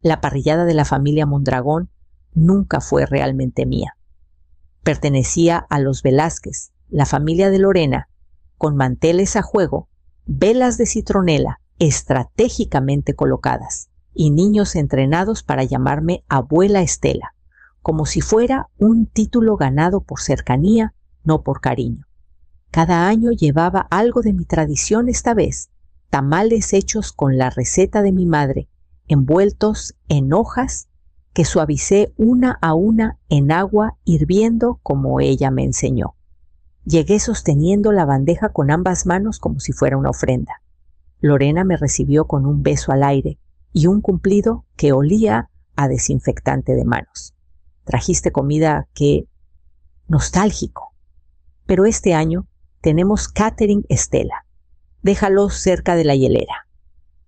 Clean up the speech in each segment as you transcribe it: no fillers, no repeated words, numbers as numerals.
La parrillada de la familia Mondragón nunca fue realmente mía. Pertenecía a los Velázquez, la familia de Lorena, con manteles a juego, velas de citronela estratégicamente colocadas y niños entrenados para llamarme Abuela Estela, como si fuera un título ganado por cercanía, no por cariño. Cada año llevaba algo de mi tradición, esta vez tamales hechos con la receta de mi madre, envueltos en hojas que suavicé una a una en agua hirviendo como ella me enseñó. Llegué sosteniendo la bandeja con ambas manos como si fuera una ofrenda. Lorena me recibió con un beso al aire y un cumplido que olía a desinfectante de manos. Trajiste comida que... nostálgico. Pero este año tenemos catering Estela. Déjalo cerca de la hielera.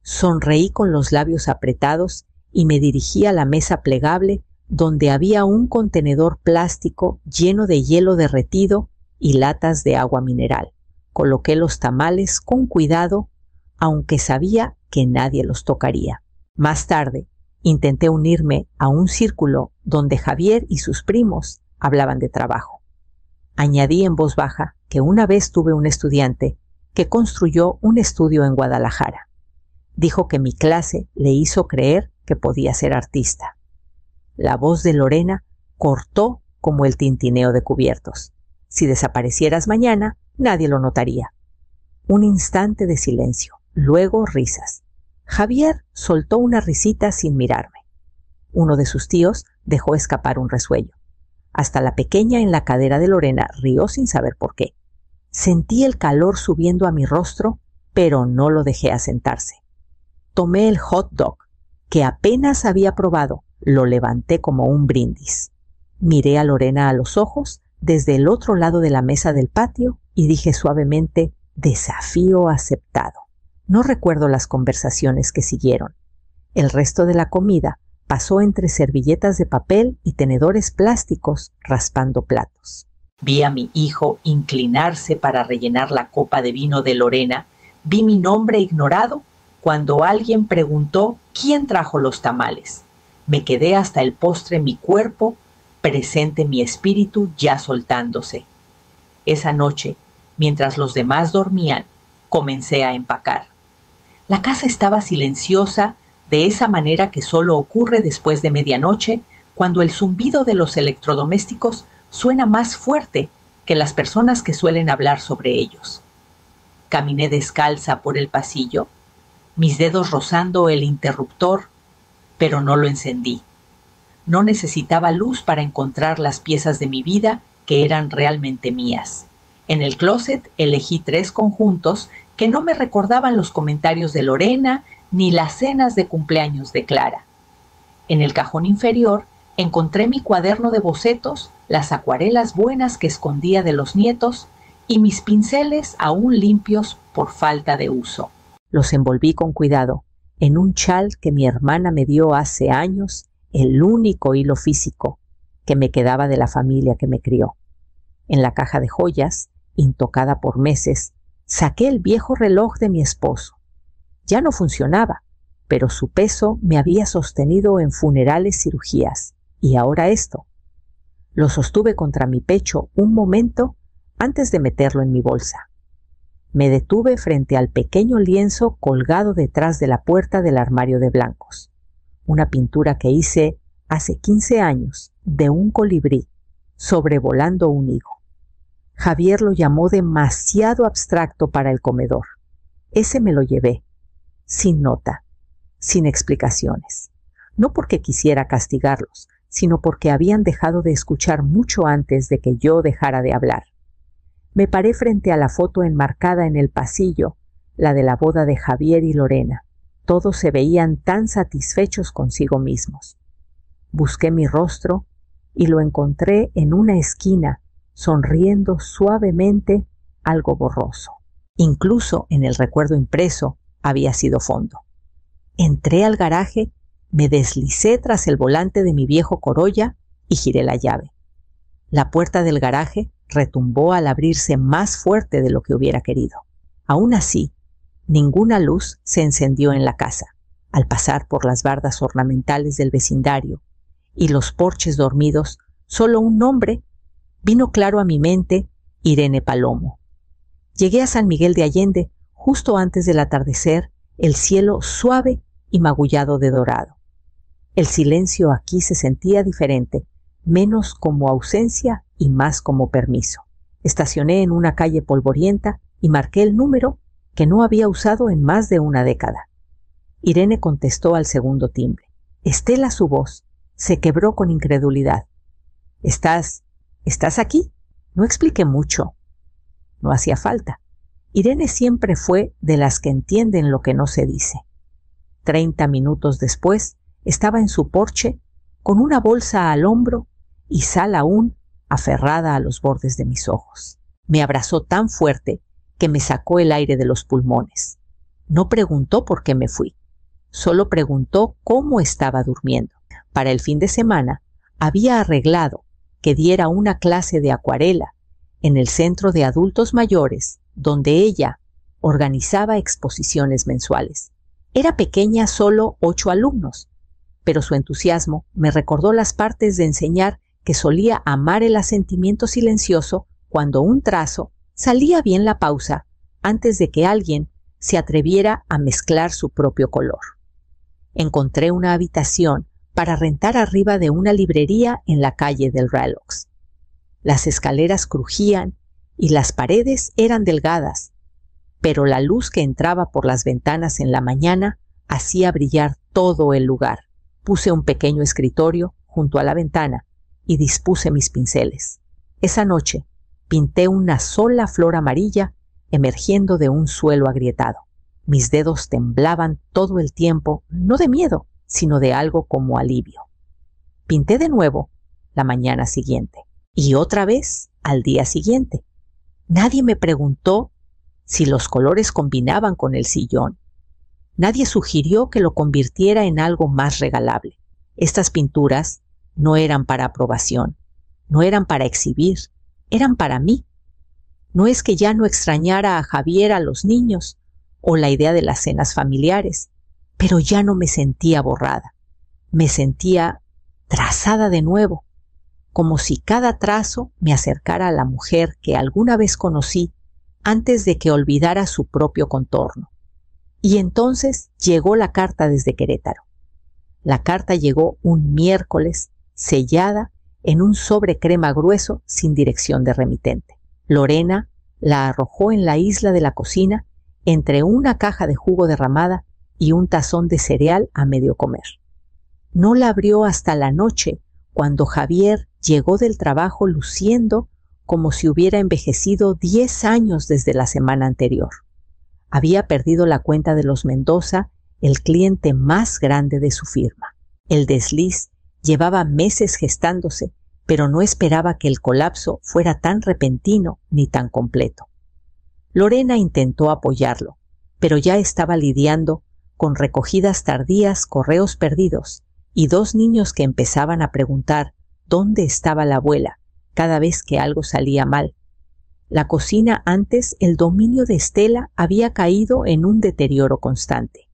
Sonreí con los labios apretados y me dirigí a la mesa plegable donde había un contenedor plástico lleno de hielo derretido y latas de agua mineral. Coloqué los tamales con cuidado, aunque sabía que nadie los tocaría. Más tarde, intenté unirme a un círculo donde Javier y sus primos hablaban de trabajo. Añadí en voz baja que una vez tuve un estudiante que construyó un estudio en Guadalajara. Dijo que mi clase le hizo creer que podía ser artista. La voz de Lorena cortó como el tintineo de cubiertos. Si desaparecieras mañana, nadie lo notaría. Un instante de silencio, luego risas. Javier soltó una risita sin mirarme. Uno de sus tíos dejó escapar un resuello. Hasta la pequeña en la cadera de Lorena rió sin saber por qué. Sentí el calor subiendo a mi rostro, pero no lo dejé asentarse. Tomé el hot dog, que apenas había probado, lo levanté como un brindis. Miré a Lorena a los ojos desde el otro lado de la mesa del patio y dije suavemente: desafío aceptado. No recuerdo las conversaciones que siguieron. El resto de la comida pasó entre servilletas de papel y tenedores plásticos raspando platos. Vi a mi hijo inclinarse para rellenar la copa de vino de Lorena. Vi mi nombre ignorado cuando alguien preguntó quién trajo los tamales. Me quedé hasta el postre, mi cuerpo presente, mi espíritu ya soltándose. Esa noche, mientras los demás dormían, comencé a empacar. La casa estaba silenciosa, de esa manera que solo ocurre después de medianoche, cuando el zumbido de los electrodomésticos suena más fuerte que las personas que suelen hablar sobre ellos. Caminé descalza por el pasillo, mis dedos rozando el interruptor, pero no lo encendí. No necesitaba luz para encontrar las piezas de mi vida que eran realmente mías. En el closet elegí 3 conjuntos que no me recordaban los comentarios de Lorena ni las cenas de cumpleaños de Clara. En el cajón inferior encontré mi cuaderno de bocetos, las acuarelas buenas que escondía de los nietos y mis pinceles aún limpios por falta de uso. Los envolví con cuidado en un chal que mi hermana me dio hace años, el único hilo físico que me quedaba de la familia que me crió. En la caja de joyas, intocada por meses, saqué el viejo reloj de mi esposo. Ya no funcionaba, pero su peso me había sostenido en funerales, cirugías, y ahora esto. Lo sostuve contra mi pecho un momento antes de meterlo en mi bolsa. Me detuve frente al pequeño lienzo colgado detrás de la puerta del armario de blancos. Una pintura que hice hace 15 años de un colibrí sobrevolando un higo. Javier lo llamó demasiado abstracto para el comedor. Ese me lo llevé, sin nota, sin explicaciones. No porque quisiera castigarlos, sino porque habían dejado de escuchar mucho antes de que yo dejara de hablar. Me paré frente a la foto enmarcada en el pasillo, la de la boda de Javier y Lorena. Todos se veían tan satisfechos consigo mismos. Busqué mi rostro y lo encontré en una esquina, sonriendo suavemente, algo borroso. Incluso en el recuerdo impreso había sido fondo. Entré al garaje, me deslicé tras el volante de mi viejo Corolla y giré la llave. La puerta del garaje retumbó al abrirse más fuerte de lo que hubiera querido. Aún así, ninguna luz se encendió en la casa. Al pasar por las bardas ornamentales del vecindario y los porches dormidos, solo un nombre vino claro a mi mente: Irene Palomo. Llegué a San Miguel de Allende justo antes del atardecer, el cielo suave y magullado de dorado. El silencio aquí se sentía diferente, menos como ausencia y más como permiso. Estacioné en una calle polvorienta y marqué el número que no había usado en más de una década. Irene contestó al segundo timbre. Estela, su voz, se quebró con incredulidad. ¿Estás aquí? No expliqué mucho. No hacía falta. Irene siempre fue de las que entienden lo que no se dice. 30 minutos después, estaba en su porche, con una bolsa al hombro y sal aún aferrada a los bordes de mis ojos. Me abrazó tan fuerte que me sacó el aire de los pulmones. No preguntó por qué me fui. Solo preguntó cómo estaba durmiendo. Para el fin de semana había arreglado que diera una clase de acuarela en el centro de adultos mayores, donde ella organizaba exposiciones mensuales. Era pequeña, solo 8 alumnos, pero su entusiasmo me recordó las partes de enseñar que solía amar el asentimiento silencioso cuando un trazo salía bien la pausa antes de que alguien se atreviera a mezclar su propio color. Encontré una habitación para rentar arriba de una librería en la calle del reloj. Las escaleras crujían y las paredes eran delgadas, pero la luz que entraba por las ventanas en la mañana hacía brillar todo el lugar. Puse un pequeño escritorio junto a la ventana y dispuse mis pinceles. Esa noche pinté una sola flor amarilla emergiendo de un suelo agrietado. Mis dedos temblaban todo el tiempo, no de miedo, sino de algo como alivio. Pinté de nuevo la mañana siguiente y otra vez al día siguiente. Nadie me preguntó si los colores combinaban con el sillón. Nadie sugirió que lo convirtiera en algo más regalable. Estas pinturas no eran para aprobación, no eran para exhibir, eran para mí. No es que ya no extrañara a Javier, a los niños, o la idea de las cenas familiares, pero ya no me sentía borrada. Me sentía trazada de nuevo, como si cada trazo me acercara a la mujer que alguna vez conocí antes de que olvidara su propio contorno. Y entonces llegó la carta desde Querétaro. La carta llegó un miércoles, sellada en un sobre crema grueso sin dirección de remitente. Lorena la arrojó en la isla de la cocina entre una caja de jugo derramada y un tazón de cereal a medio comer. No la abrió hasta la noche, cuando Javier llegó del trabajo luciendo como si hubiera envejecido 10 años desde la semana anterior. Había perdido la cuenta de los Mendoza, el cliente más grande de su firma. El desliz llevaba meses gestándose, pero no esperaba que el colapso fuera tan repentino ni tan completo. Lorena intentó apoyarlo, pero ya estaba lidiando con recogidas tardías, correos perdidos y 2 niños que empezaban a preguntar dónde estaba la abuela cada vez que algo salía mal. La cocina, antes el dominio de Estela, había caído en un deterioro constante.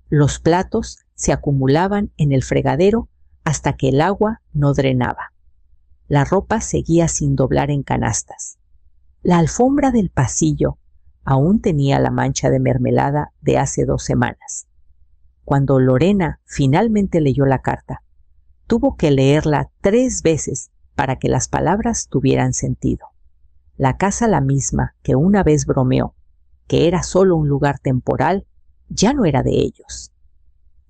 Los platos se acumulaban en el fregadero hasta que el agua no drenaba. La ropa seguía sin doblar en canastas. La alfombra del pasillo aún tenía la mancha de mermelada de hace 2 semanas. Cuando Lorena finalmente leyó la carta, tuvo que leerla 3 veces para que las palabras tuvieran sentido. La casa, la misma que una vez bromeó que era solo un lugar temporal, ya no era de ellos.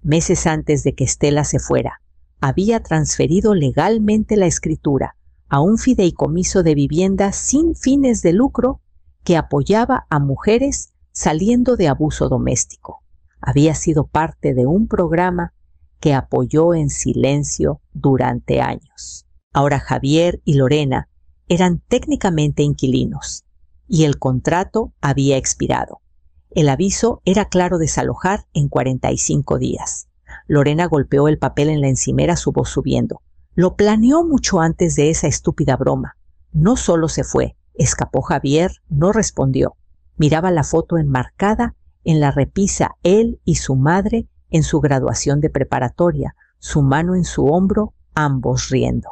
Meses antes de que Estela se fuera, había transferido legalmente la escritura a un fideicomiso de vivienda sin fines de lucro que apoyaba a mujeres saliendo de abuso doméstico. Había sido parte de un programa que apoyó en silencio durante años. Ahora Javier y Lorena eran técnicamente inquilinos y el contrato había expirado. El aviso era claro: desalojar en 45 días. Lorena golpeó el papel en la encimera, su voz subiendo. Lo planeó mucho antes de esa estúpida broma. No solo se fue, escapó Javier, no respondió. Miraba la foto enmarcada en la repisa, él y su madre en su graduación de preparatoria, su mano en su hombro, ambos riendo.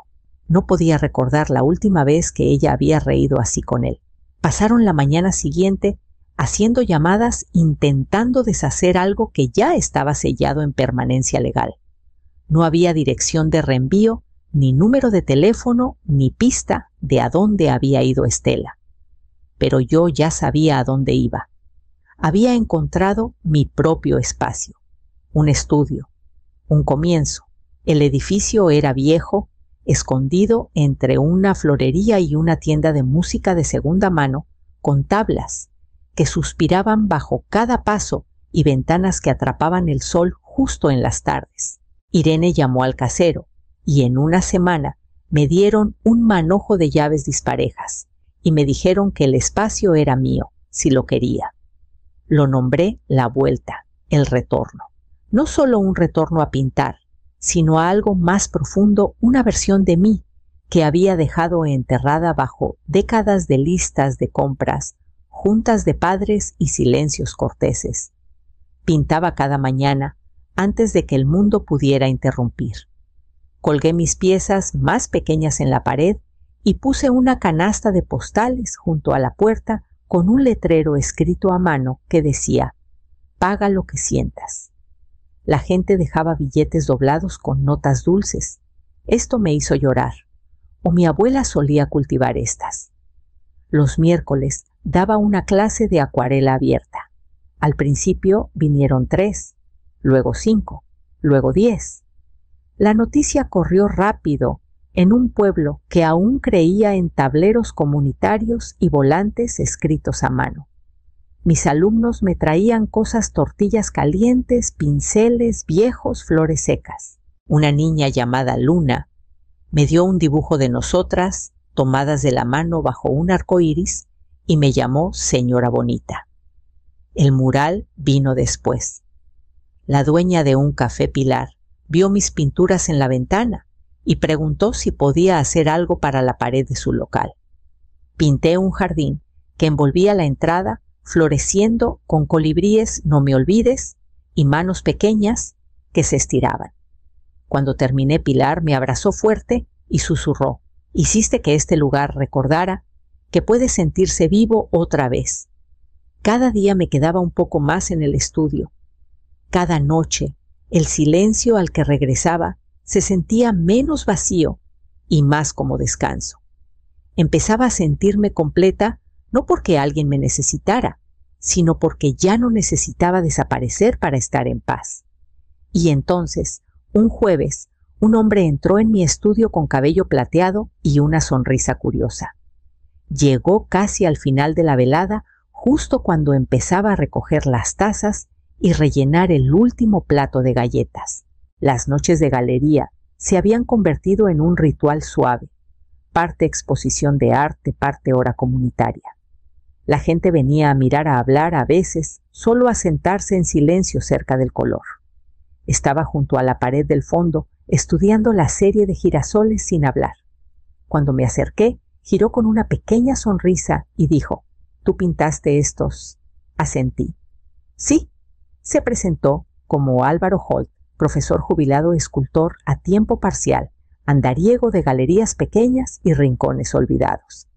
No podía recordar la última vez que ella había reído así con él. Pasaron la mañana siguiente haciendo llamadas intentando deshacer algo que ya estaba sellado en permanencia legal. No había dirección de reenvío, ni número de teléfono, ni pista de a dónde había ido Estela. Pero yo ya sabía a dónde iba. Había encontrado mi propio espacio, un estudio, un comienzo. El edificio era viejo, escondido entre una florería y una tienda de música de segunda mano, con tablas que suspiraban bajo cada paso y ventanas que atrapaban el sol justo en las tardes. Irene llamó al casero y en una semana me dieron un manojo de llaves disparejas y me dijeron que el espacio era mío, si lo quería. Lo nombré la vuelta, el retorno. No solo un retorno a pintar, sino a algo más profundo, una versión de mí que había dejado enterrada bajo décadas de listas de compras, juntas de padres y silencios corteses. Pintaba cada mañana antes de que el mundo pudiera interrumpir. Colgué mis piezas más pequeñas en la pared y puse una canasta de postales junto a la puerta con un letrero escrito a mano que decía: «Paga lo que sientas». La gente dejaba billetes doblados con notas dulces. Esto me hizo llorar, o mi abuela solía cultivar estas. Los miércoles daba una clase de acuarela abierta. Al principio vinieron 3, luego 5, luego 10. La noticia corrió rápido en un pueblo que aún creía en tableros comunitarios y volantes escritos a mano. Mis alumnos me traían cosas: tortillas calientes, pinceles viejos, flores secas. Una niña llamada Luna me dio un dibujo de nosotras, tomadas de la mano bajo un arco iris, y me llamó Señora Bonita. El mural vino después. La dueña de un café Pilar vio mis pinturas en la ventana y preguntó si podía hacer algo para la pared de su local. Pinté un jardín que envolvía la entrada, floreciendo con colibríes no me olvides y manos pequeñas que se estiraban. Cuando terminé, Pilar me abrazó fuerte y susurró: «Hiciste que este lugar recordara que puede sentirse vivo otra vez». Cada día me quedaba un poco más en el estudio. Cada noche, el silencio al que regresaba se sentía menos vacío y más como descanso. Empezaba a sentirme completa, no porque alguien me necesitara, sino porque ya no necesitaba desaparecer para estar en paz. Y entonces, un jueves, un hombre entró en mi estudio con cabello plateado y una sonrisa curiosa. Llegó casi al final de la velada, justo cuando empezaba a recoger las tazas y rellenar el último plato de galletas. Las noches de galería se habían convertido en un ritual suave, parte exposición de arte, parte hora comunitaria. La gente venía a mirar, a hablar, a veces solo a sentarse en silencio cerca del color. Estaba junto a la pared del fondo, estudiando la serie de girasoles sin hablar. Cuando me acerqué, giró con una pequeña sonrisa y dijo: «¿Tú pintaste estos?». Asentí. «Sí». Se presentó como Álvaro Holt, profesor jubilado escultor a tiempo parcial, andariego de galerías pequeñas y rincones olvidados.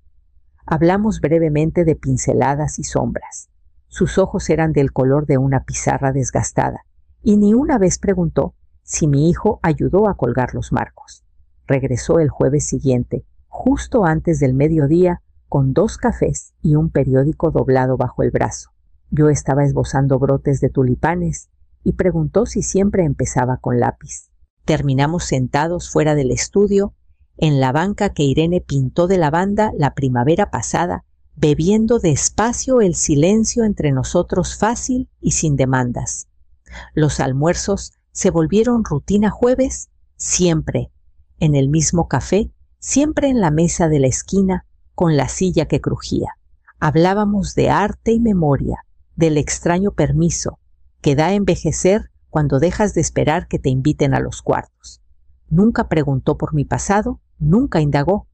Hablamos brevemente de pinceladas y sombras. Sus ojos eran del color de una pizarra desgastada, y ni una vez preguntó si mi hijo ayudó a colgar los marcos. Regresó el jueves siguiente, justo antes del mediodía, con 2 cafés y un periódico doblado bajo el brazo. Yo estaba esbozando brotes de tulipanes y preguntó si siempre empezaba con lápiz. Terminamos sentados fuera del estudio, en la banca que Irene pintó de lavanda la primavera pasada, bebiendo despacio el silencio entre nosotros fácil y sin demandas. Los almuerzos se volvieron rutina jueves, siempre en el mismo café, siempre en la mesa de la esquina, con la silla que crujía. Hablábamos de arte y memoria, del extraño permiso que da a envejecer cuando dejas de esperar que te inviten a los cuartos. Nunca preguntó por mi pasado, nunca indagó.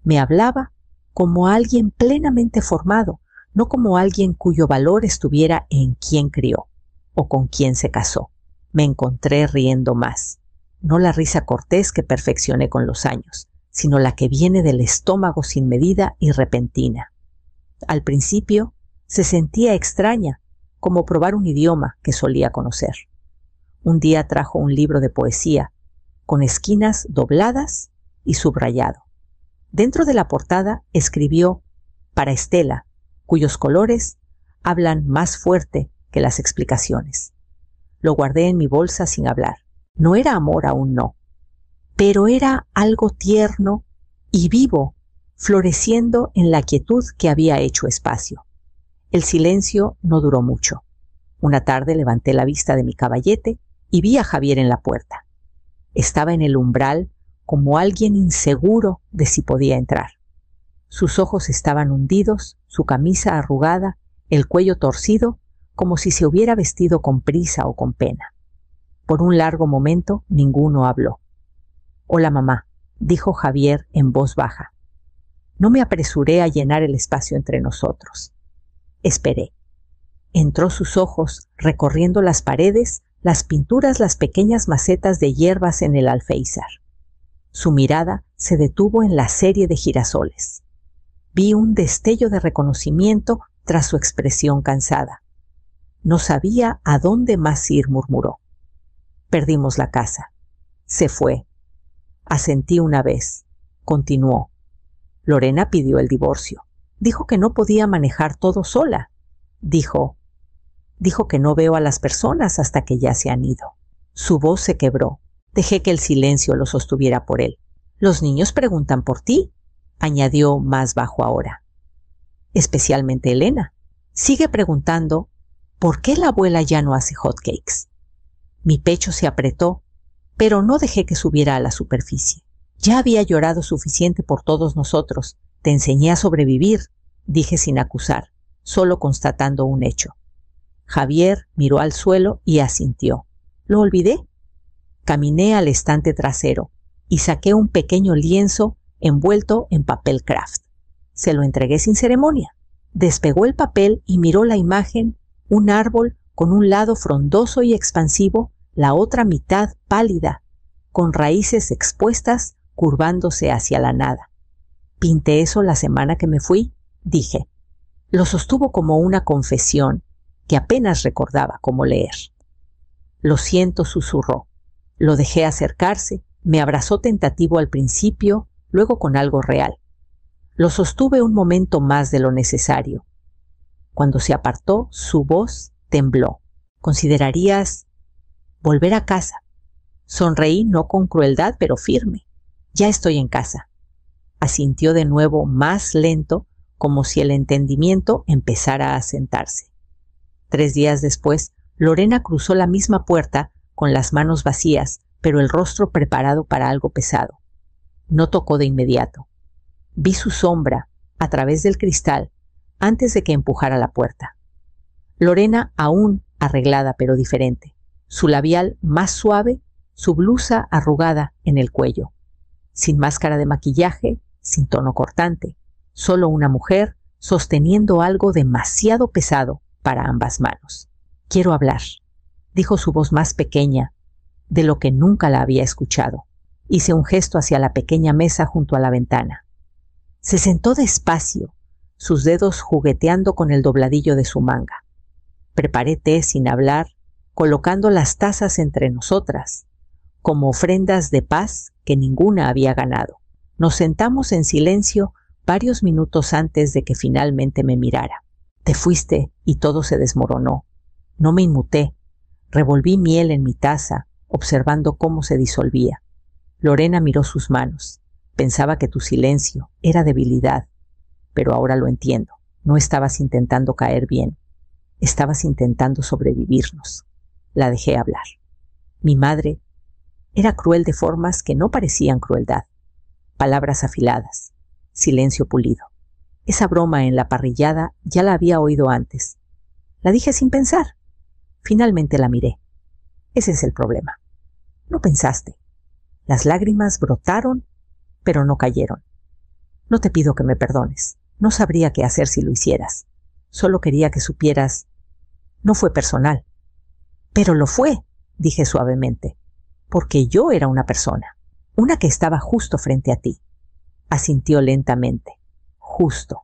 Me hablaba como alguien plenamente formado, no como alguien cuyo valor estuviera en quién crió o con quién se casó. Me encontré riendo más. No la risa cortés que perfeccioné con los años, sino la que viene del estómago sin medida y repentina. Al principio se sentía extraña, como probar un idioma que solía conocer. Un día trajo un libro de poesía, con esquinas dobladas y subrayado. Dentro de la portada escribió «Para Estela», cuyos colores hablan más fuerte que las explicaciones. Lo guardé en mi bolsa sin hablar. No era amor aún, no, pero era algo tierno y vivo, floreciendo en la quietud que había hecho espacio. El silencio no duró mucho. Una tarde levanté la vista de mi caballete y vi a Javier en la puerta. Estaba en el umbral como alguien inseguro de si podía entrar. Sus ojos estaban hundidos, su camisa arrugada, el cuello torcido, como si se hubiera vestido con prisa o con pena. Por un largo momento ninguno habló. «Hola, mamá», dijo Javier en voz baja. No me apresuré a llenar el espacio entre nosotros. Esperé. Entró sus ojos recorriendo las paredes, las pinturas, las pequeñas macetas de hierbas en el alféizar. Su mirada se detuvo en la serie de girasoles. Vi un destello de reconocimiento tras su expresión cansada. No sabía a dónde más ir, murmuró. Perdimos la casa. Se fue. Asentí una vez. Continuó. Lorena pidió el divorcio. Dijo que no podía manejar todo sola. Dijo que no veo a las personas hasta que ya se han ido. Su voz se quebró. Dejé que el silencio lo sostuviera por él. Los niños preguntan por ti, añadió más bajo ahora. Especialmente Elena. Sigue preguntando ¿por qué la abuela ya no hace hotcakes? Mi pecho se apretó, pero no dejé que subiera a la superficie. Ya había llorado suficiente por todos nosotros. Te enseñé a sobrevivir, dije sin acusar, solo constatando un hecho. Javier miró al suelo y asintió. ¿Lo olvidé? Caminé al estante trasero y saqué un pequeño lienzo envuelto en papel craft. Se lo entregué sin ceremonia. Despegó el papel y miró la imagen, un árbol con un lado frondoso y expansivo, la otra mitad pálida, con raíces expuestas curvándose hacia la nada. Pinté eso la semana que me fui, dije. Lo sostuvo como una confesión que apenas recordaba cómo leer. Lo siento, susurró. Lo dejé acercarse, me abrazó tentativo al principio, luego con algo real. Lo sostuve un momento más de lo necesario. Cuando se apartó, su voz tembló. ¿Considerarías volver a casa? Sonreí, no con crueldad, pero firme. Ya estoy en casa. Asintió de nuevo más lento, como si el entendimiento empezara a asentarse. 3 días después, Lorena cruzó la misma puerta con las manos vacías, pero el rostro preparado para algo pesado. No tocó de inmediato. Vi su sombra a través del cristal antes de que empujara la puerta. Lorena aún arreglada pero diferente, su labial más suave, su blusa arrugada en el cuello, sin máscara de maquillaje, sin tono cortante, solo una mujer sosteniendo algo demasiado pesado para ambas manos. Quiero hablar, dijo su voz más pequeña de lo que nunca la había escuchado. Hice un gesto hacia la pequeña mesa junto a la ventana. Se sentó despacio, sus dedos jugueteando con el dobladillo de su manga. Preparé té sin hablar, colocando las tazas entre nosotras, como ofrendas de paz que ninguna había ganado. Nos sentamos en silencio varios minutos antes de que finalmente me mirara. Te fuiste y todo se desmoronó. No me inmuté. Revolví miel en mi taza, observando cómo se disolvía. Lorena miró sus manos. Pensaba que tu silencio era debilidad, pero ahora lo entiendo. No estabas intentando caer bien. Estabas intentando sobrevivirnos. La dejé hablar. Mi madre era cruel de formas que no parecían crueldad. Palabras afiladas. Silencio pulido. Esa broma en la parrillada ya la había oído antes. La dije sin pensar. Finalmente la miré. Ese es el problema. No pensaste. Las lágrimas brotaron, pero no cayeron. No te pido que me perdones. No sabría qué hacer si lo hicieras. Solo quería que supieras. No fue personal. Pero lo fue. dije suavemente, porque yo era una persona, una que estaba justo frente a ti. Asintió lentamente. Justo.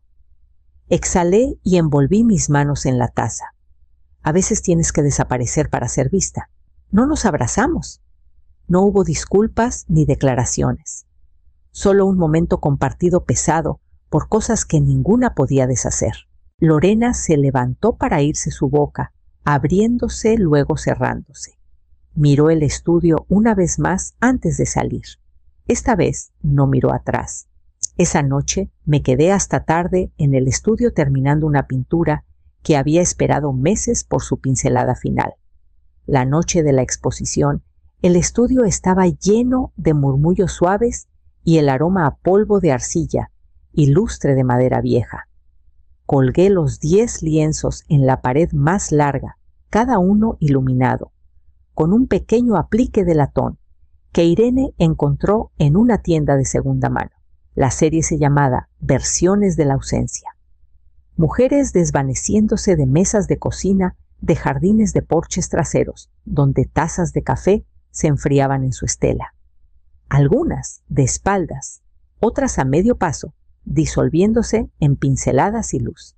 Exhalé y envolví mis manos en la taza. A veces tienes que desaparecer para ser vista. No nos abrazamos. No hubo disculpas ni declaraciones. Solo un momento compartido pesado por cosas que ninguna podía deshacer. Lorena se levantó para irse su boca, abriéndose luego cerrándose. Miró el estudio una vez más antes de salir. Esta vez no miró atrás. Esa noche me quedé hasta tarde en el estudio terminando una pintura que había esperado meses por su pincelada final. La noche de la exposición, el estudio estaba lleno de murmullos suaves y el aroma a polvo de arcilla y lustre de madera vieja. Colgué los 10 lienzos en la pared más larga, cada uno iluminado, con un pequeño aplique de latón que Irene encontró en una tienda de segunda mano. La serie se llamaba Versiones de la ausencia. Mujeres desvaneciéndose de mesas de cocina, de jardines de porches traseros, donde tazas de café se enfriaban en su estela. Algunas de espaldas, otras a medio paso, disolviéndose en pinceladas y luz.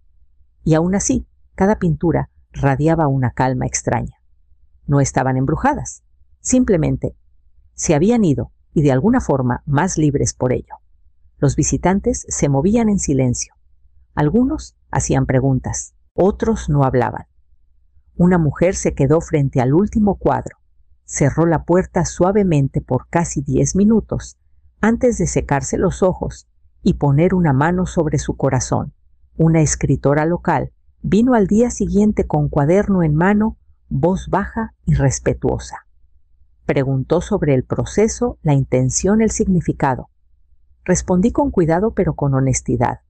Y aún así, cada pintura radiaba una calma extraña. No estaban embrujadas, simplemente se habían ido y de alguna forma más libres por ello. Los visitantes se movían en silencio. Algunos hacían preguntas, otros no hablaban. Una mujer se quedó frente al último cuadro, cerró la puerta suavemente por casi 10 minutos antes de secarse los ojos y poner una mano sobre su corazón. Una escritora local vino al día siguiente con cuaderno en mano, voz baja y respetuosa. Preguntó sobre el proceso, la intención, el significado. Respondí con cuidado pero con honestidad.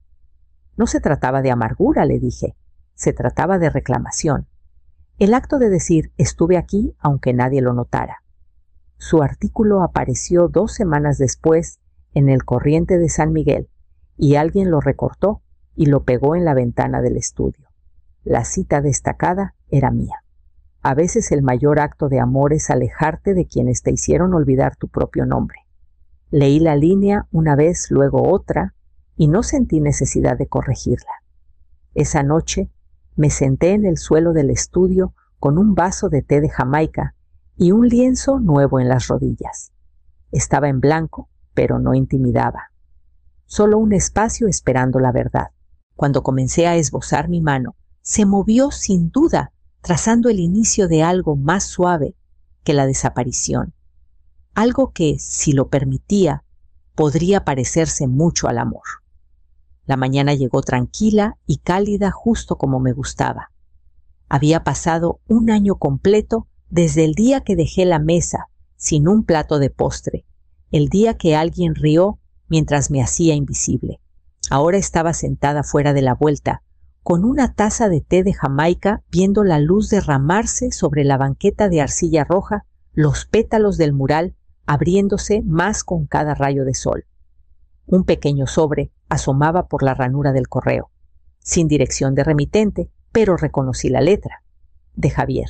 No se trataba de amargura, le dije. Se trataba de reclamación. El acto de decir estuve aquí aunque nadie lo notara. Su artículo apareció 2 semanas después en el Corriente de San Miguel y alguien lo recortó y lo pegó en la ventana del estudio. La cita destacada era mía. A veces el mayor acto de amor es alejarte de quienes te hicieron olvidar tu propio nombre. Leí la línea una vez, luego otra, y no sentí necesidad de corregirla. Esa noche me senté en el suelo del estudio con un vaso de té de Jamaica y un lienzo nuevo en las rodillas. Estaba en blanco, pero no intimidaba. Solo un espacio esperando la verdad. Cuando comencé a esbozar mi mano, se movió sin duda, trazando el inicio de algo más suave que la desaparición. Algo que, si lo permitía, podría parecerse mucho al amor. La mañana llegó tranquila y cálida justo como me gustaba. Había pasado un año completo desde el día que dejé la mesa sin un plato de postre, el día que alguien rió mientras me hacía invisible. Ahora estaba sentada fuera de la vuelta, con una taza de té de Jamaica, viendo la luz derramarse sobre la banqueta de arcilla roja, los pétalos del mural abriéndose más con cada rayo de sol. Un pequeño sobre asomaba por la ranura del correo, sin dirección de remitente, pero reconocí la letra, de Javier.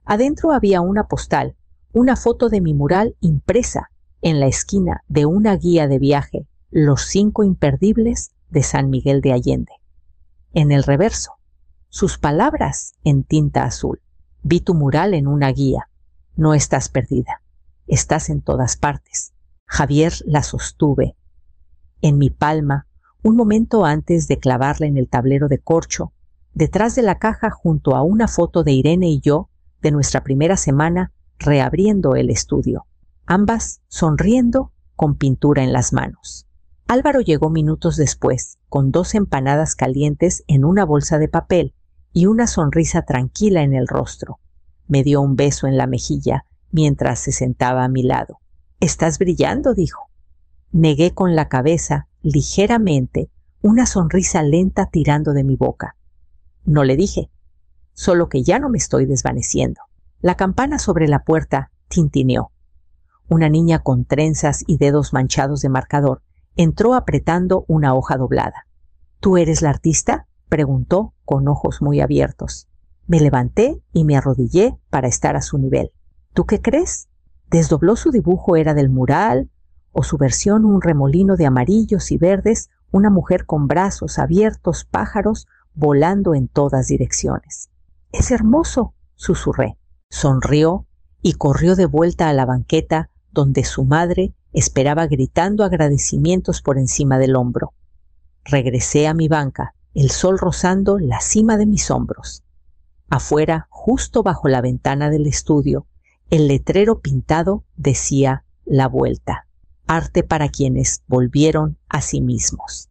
Adentro había una postal, una foto de mi mural impresa en la esquina de una guía de viaje, Los 5 imperdibles de San Miguel de Allende. En el reverso, sus palabras en tinta azul. Vi tu mural en una guía. No estás perdida. Estás en todas partes. Javier la sostuve en mi palma un momento antes de clavarla en el tablero de corcho, detrás de la caja junto a una foto de Irene y yo de nuestra primera semana reabriendo el estudio, ambas sonriendo con pintura en las manos. Álvaro llegó minutos después, con 2 empanadas calientes en una bolsa de papel y una sonrisa tranquila en el rostro. Me dio un beso en la mejilla mientras se sentaba a mi lado. «Estás brillando», dijo. Negué con la cabeza, ligeramente, una sonrisa lenta tirando de mi boca. No le dije, solo que ya no me estoy desvaneciendo. La campana sobre la puerta tintineó. Una niña con trenzas y dedos manchados de marcador entró apretando una hoja doblada. «¿Tú eres la artista?», preguntó con ojos muy abiertos. Me levanté y me arrodillé para estar a su nivel. ¿Tú qué crees? Desdobló su dibujo era del mural, o su versión un remolino de amarillos y verdes, una mujer con brazos abiertos, pájaros volando en todas direcciones. «Es hermoso», susurré. Sonrió y corrió de vuelta a la banqueta donde su madre esperaba gritando agradecimientos por encima del hombro. Regresé a mi banca, el sol rozando la cima de mis hombros. Afuera, justo bajo la ventana del estudio, el letrero pintado decía La Vuelta, arte para quienes volvieron a sí mismos.